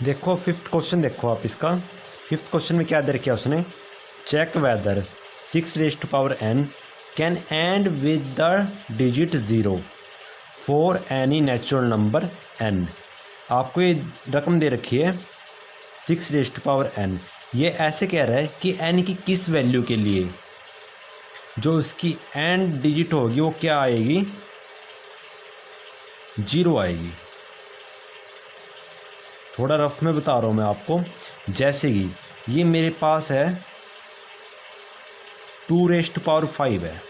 देखो fifth question, देखो आप इसका फिफ्थ क्वेश्चन में क्या दे रखा है उसने, check whether 6n can end with the digit 0 for any natural number n। आपको ये रकम दे रखी है 6n। ये ऐसे कह रहा है कि n की किस वैल्यू के लिए जो उसकी एंड डिजिट होगी वो क्या आएगी, 0 आएगी। थोड़ा रफ में बता रहा हूँ मैं आपको। जैसे कि ये मेरे पास है 2⁵ है।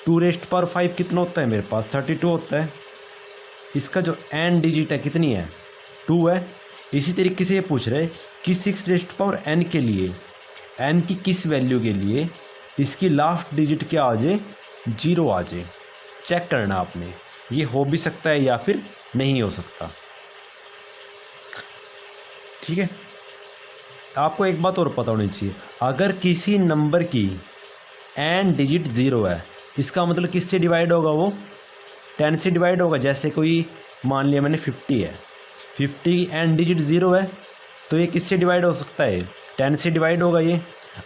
2⁵ कितना होता है मेरे पास, 32 होता है। इसका जो एन डिजिट है कितनी है, 2 है। इसी तरीके से ये पूछ रहे कि 6n के लिए n की किस वैल्यू के लिए इसकी लास्ट डिजिट क्या आ जाए, 0 आ जाए। चेक करना आपने, ये हो भी सकता है या फिर नहीं हो सकता। ठीक है, आपको एक बात और पता होनी चाहिए, अगर किसी नंबर की एन डिजिट 0 है, इसका मतलब किससे डिवाइड होगा, वो 10 से डिवाइड होगा। जैसे कोई मान लिया मैंने 50 है, 50 एन डिजिट 0 है, तो ये किससे डिवाइड हो सकता है, 10 से डिवाइड होगा ये।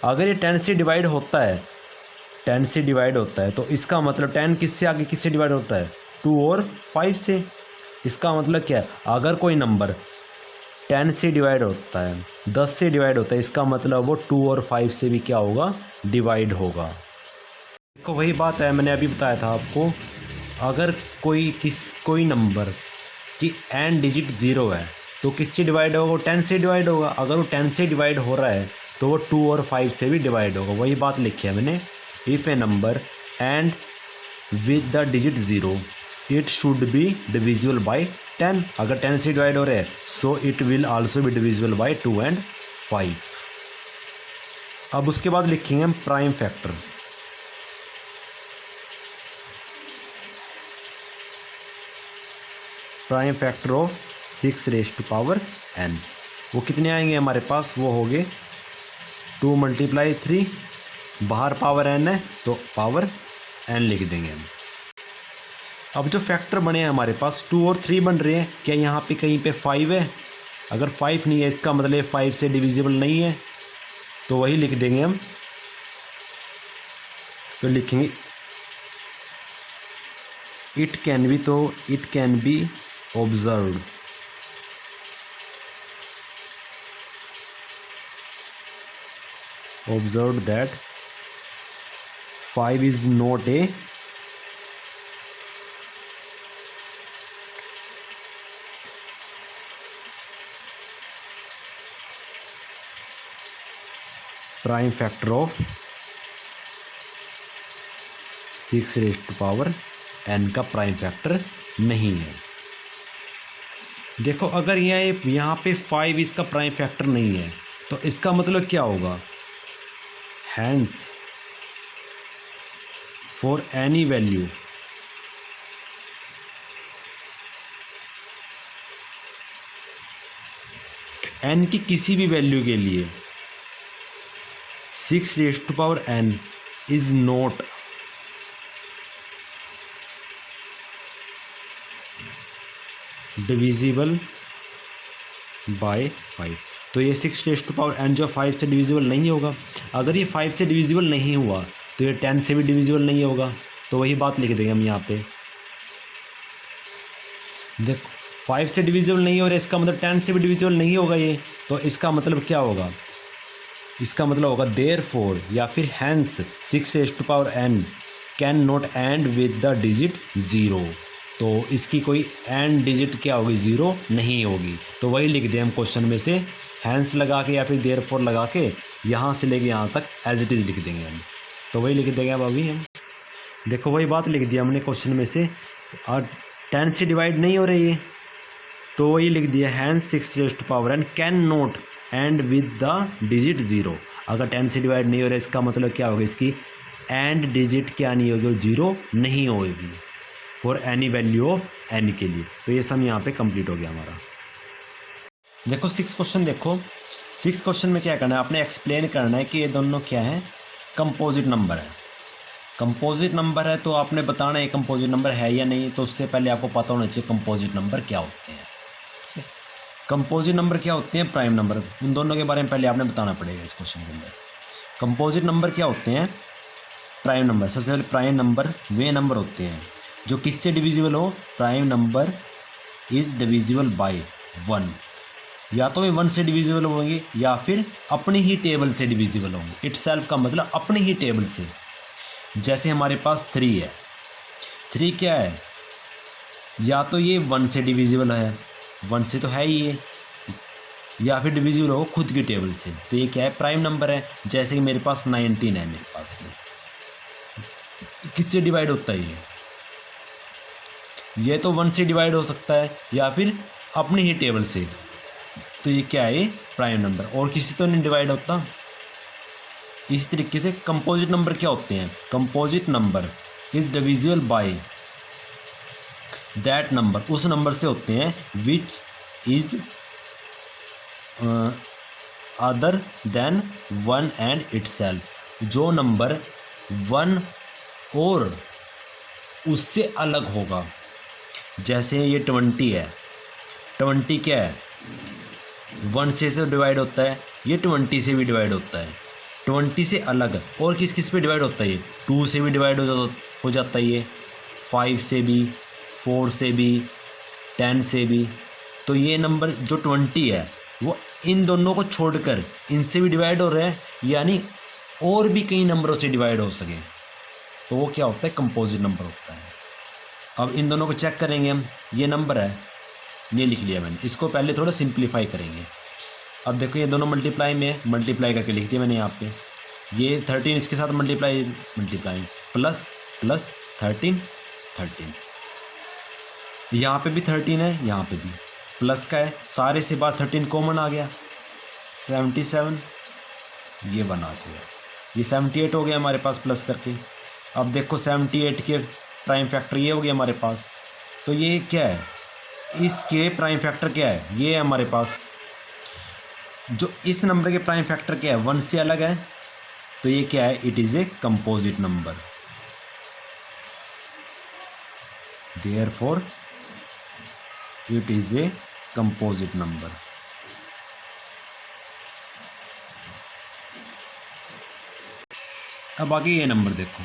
अगर ये 10 से डिवाइड होता है, 10 से डिवाइड होता है, तो इसका मतलब 10 किससे आगे किससे डिवाइड होता है, 2 और 5 से। इसका मतलब क्या है, अगर कोई नंबर 10 से डिवाइड होता है, 10 से डिवाइड होता है, इसका मतलब वो 2 और 5 से भी क्या होगा, डिवाइड होगा। देखो वही बात है, मैंने अभी बताया था आपको, अगर कोई नंबर की एन डिजिट 0 है तो किससे डिवाइड होगा, वो 10 से डिवाइड होगा। अगर वो 10 से डिवाइड हो रहा है तो वो 2 और 5 से भी डिवाइड होगा। वही बात लिखी है मैंने, if A number and with the digit 0 it should be divisible by 10। अगर 10 से डिवाइड हो रहा है so it will also be divisible by 2 and 5। अब उसके बाद लिखेंगे हम prime factor. Prime factor of 6n, वो कितने आएंगे हमारे पास, वो हो गए 2 × 3, बाहर पावर n है तो पावर n लिख देंगे हम। अब जो फैक्टर बने हैं हमारे पास 2 और 3 बन रहे हैं, क्या यहाँ पे कहीं पे 5 है, अगर 5 नहीं है इसका मतलब 5 से डिविजिबल नहीं है, तो वही लिख देंगे हम। तो लिखेंगे इट कैन बी, तो it can be observed that 5 is not a prime factor of 6n का प्राइम फैक्टर नहीं है। देखो अगर यहाँ पे 5 इसका प्राइम फैक्टर नहीं है तो इसका मतलब क्या होगा, hence for any value n की किसी भी वैल्यू के लिए 6n is not divisible by 5। तो ये 6n जो 5 से डिविजिबल नहीं होगा। अगर ये 5 से डिविजिबल नहीं हुआ तो ये 10 से भी डिविजिबल नहीं होगा। तो वही बात लिख देंगे हम यहाँ पे। देखो 5 से डिविजिबल नहीं हो रहा है, इसका मतलब 10 से भी डिविजिबल नहीं होगा ये। तो इसका मतलब क्या होगा, इसका मतलब होगा देयरफॉर या फिर hence 6n can not end with the digit 0। तो इसकी कोई एंड डिजिट क्या होगी, 0 नहीं होगी। तो वही लिख दें हम क्वेश्चन में से, हैंस लगा के या फिर देयरफॉर लगा के यहाँ से लेके यहाँ तक एज इट इज़ लिख देंगे हम। तो वही लिख देंगे अब अभी हम। देखो वही बात लिख दिया हमने क्वेश्चन में से, और 10 से डिवाइड नहीं हो रही है तो वही लिख दिया, hence 6n can not end with the digit 0। अगर 10 से डिवाइड नहीं हो रहा है इसका मतलब क्या होगा, इसकी एंड डिजिट क्या नहीं होगी, 0 नहीं होगी for any value of n के लिए। तो ये सब यहाँ पे कंप्लीट हो गया हमारा। देखो 6 क्वेश्चन, देखो 6 क्वेश्चन में क्या करना है, आपने एक्सप्लेन करना है कि ये दोनों क्या है, कंपोजिट नंबर है। कंपोजिट नंबर है तो आपने बताना है कंपोजिट नंबर है या नहीं। तो उससे पहले आपको पता होना चाहिए कंपोजिट नंबर क्या होते हैं। कंपोजिट नंबर क्या होते हैं, प्राइम नंबर, उन दोनों के बारे में पहले आपने बताना पड़ेगा इस क्वेश्चन के अंदर। कंपोजिट नंबर क्या होते हैं, प्राइम नंबर। सबसे पहले प्राइम नंबर वे नंबर होते हैं जो किससे डिविजिबल हो, prime number is divisible by 1, या तो वे 1 से डिविजिबल होंगे या फिर अपनी ही टेबल से डिविजिबल होंगे। इटसेल्फ का मतलब अपनी ही टेबल से। जैसे हमारे पास 3 है, 3 क्या है, या तो ये 1 से डिविजिबल है, 1 से तो है ही ये, या फिर डिविजिबल हो खुद की टेबल से, तो ये क्या है, प्राइम नंबर है। जैसे कि मेरे पास 19 है, मेरे पास ये किससे डिवाइड होता है, ये तो 1 से डिवाइड हो सकता है या फिर अपनी ही टेबल से, तो ये क्या है, ये प्राइम नंबर, और किसी तो नहीं डिवाइड होता। इस तरीके से कंपोजिट नंबर क्या होते हैं, composite number is divisible by that number, उस नंबर से होते हैं which is other than 1 and itself, जो नंबर 1 और उससे अलग होगा। जैसे ये 20 है, 20 क्या है, 1 से तो डिवाइड होता है, ये 20 से भी डिवाइड होता है। 20 से अलग और किस किस पे डिवाइड होता है, ये 2 से भी डिवाइड हो जाता है, ये 5 से भी, 4 से भी, 10 से भी। तो ये नंबर जो 20 है वो इन दोनों को छोड़कर इनसे भी डिवाइड हो रहा है, यानी और भी कई नंबरों से डिवाइड हो सके, तो वो क्या होता है, कंपोजिट नंबर होता है। अब इन दोनों को चेक करेंगे हम, ये नंबर है, ये लिख लिया मैंने, इसको पहले थोड़ा सिंप्लीफाई करेंगे। अब देखो ये दोनों मल्टीप्लाई में है, मल्टीप्लाई करके लिख दिया मैंने यहाँ पे, ये 13 इसके साथ मल्टीप्लाई प्लस 13, यहाँ पे भी 13 है, यहाँ पे भी प्लस का है, सारे से बार 13 कॉमन आ गया, 77, ये बना दिया, ये 78 हो गया हमारे पास प्लस करके। अब देखो 78 के प्राइम फैक्टर ये हो गया हमारे पास, तो ये क्या है, इसके प्राइम फैक्टर क्या है, ये है हमारे पास, जो इस नंबर के प्राइम फैक्टर क्या है, 1 से अलग है, तो ये क्या है, it is a composite number, therefore it is a composite number. अब आगे ये नंबर देखो,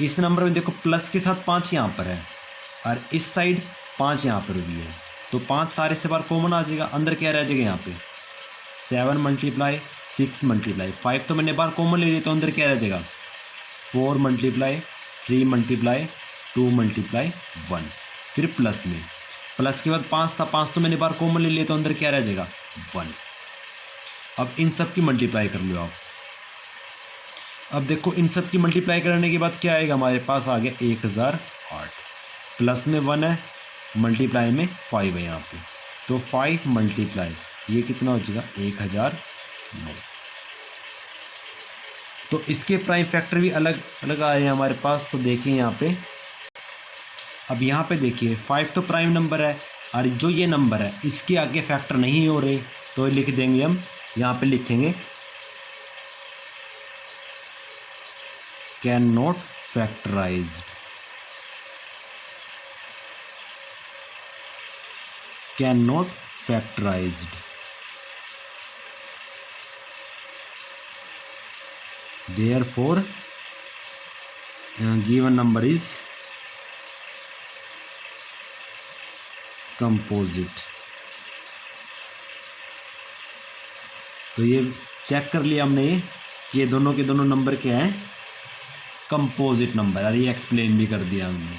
इस नंबर में देखो प्लस के साथ 5 यहाँ पर है और इस साइड 5 यहाँ पर भी है, तो 5 सारे से बार कॉमन आ जाएगा, अंदर क्या रह जाएगा यहाँ पे 7 मल्टीप्लाई 6 मल्टीप्लाई 5, तो मैंने बार कॉमन ले लिया, तो अंदर क्या रह जाएगा 4 मल्टीप्लाई 3 मल्टीप्लाई 2 मल्टीप्लाई 1, फिर प्लस में, प्लस के बाद 5 था, 5 तो मैंने बार कॉमन ले लिया, तो अंदर क्या रह जाएगा 1। अब इन सब की मल्टीप्लाई कर लो आप। अब देखो इन सब की मल्टीप्लाई करने के बाद क्या आएगा, हमारे पास आ गया 1008, प्लस में 1 है, मल्टीप्लाई में 5 है यहाँ पे, तो 5 मल्टीप्लाई ये कितना हो जाएगा 1009। तो इसके प्राइम फैक्टर भी अलग अलग आए हैं हमारे पास, तो देखिए यहाँ पे, अब यहाँ पे देखिए 5 तो प्राइम नंबर है और जो ये नंबर है इसके आगे फैक्टर नहीं हो रहे, तो लिख देंगे हम, यहाँ पे लिखेंगे can not factorised, can not factorised, therefore given number is composite। तो ये चेक कर लिया हमने, ये दोनों के दोनों नंबर क्या हैं, कंपोजिट नंबर, और ये एक्सप्लेन भी कर दिया हमने।